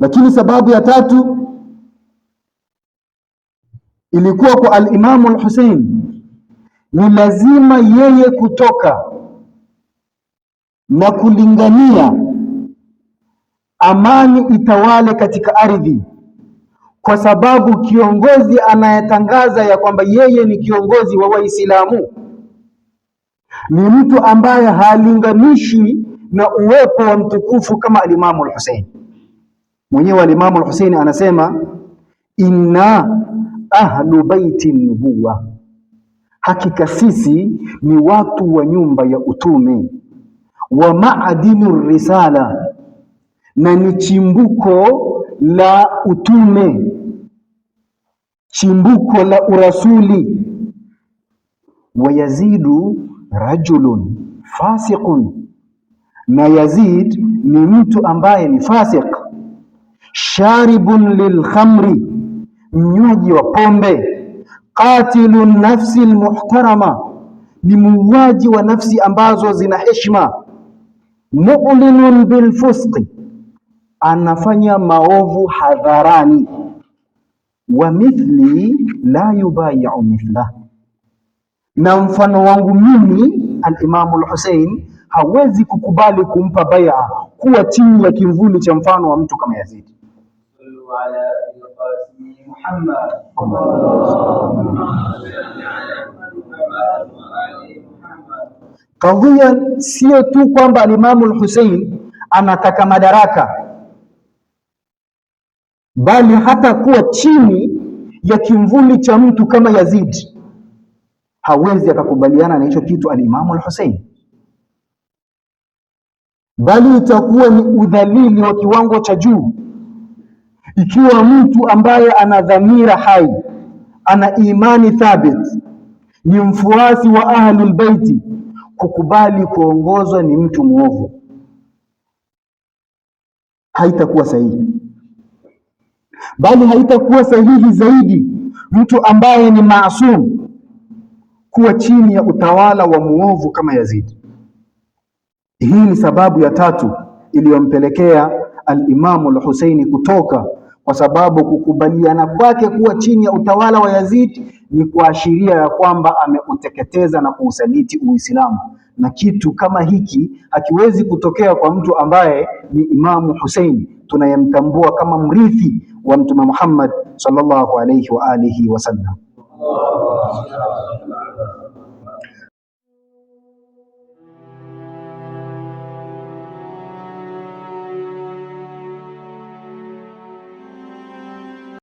Lakini sababu ya tatu ilikuwa kwa al-Imamu al-Hussein ni lazima yeye kutoka na kulingania amani itawale katika ardhi, kwa sababu kiongozi anayetangaza ya kwamba yeye ni kiongozi wa Waislamu ni mtu ambaye halinganishi na uwepo wa mtukufu kama al-Imamu al-Hussein. Mwenyewe al-Imamu al-Hussein anasema inna ahlu baiti nubuwa, hakika sisi ni watu wa nyumba ya utume, wa maadinu risala, na ni chimbuko la utume, chimbuko la urasuli. Wa Yazidu rajulun fasiqun, na Yazid ni mtu ambaye ni fasik. Sharibun lilkhamri, mnywaji wa pombe. Qatilun nafsi almuhtarama, ni muuaji wa nafsi ambazo zina heshima. Mu'linun bilfusqi, anafanya maovu hadharani. Wa mithli la yubayi'u mithlah, na mfano wangu mimi al-Imamu al-Hussein hawezi kukubali kumpa bai'a kuwa chini ya kimvuli cha mfano wa mtu kama Yazid. Kadhia sio tu kwamba al-Imamu al-Hussein anataka madaraka, bali hata kuwa chini ya kimvuli cha mtu kama Yazid hawezi akakubaliana na hicho kitu al-Imamu al-Hussein, bali itakuwa ni udhalili wa kiwango cha juu ikiwa mtu ambaye ana dhamira hai, ana imani thabit, ni mfuasi wa ahlul baiti, kukubali kuongozwa ni mtu muovu, haitakuwa sahihi. Bali haitakuwa sahihi zaidi mtu ambaye ni maasum kuwa chini ya utawala wa muovu kama Yazid. Hii ni sababu ya tatu iliyompelekea al-Imamu al-Husaini kutoka, kwa sababu kukubaliana kwake kuwa chini ya utawala wa Yazid ni kuashiria ya kwamba ameuteketeza na kuusaliti Uislamu, na kitu kama hiki hakiwezi kutokea kwa mtu ambaye ni Imamu Hussein tunayemtambua kama mrithi wa Mtume Muhammad sallallahu alayhi wa alihi wasallam.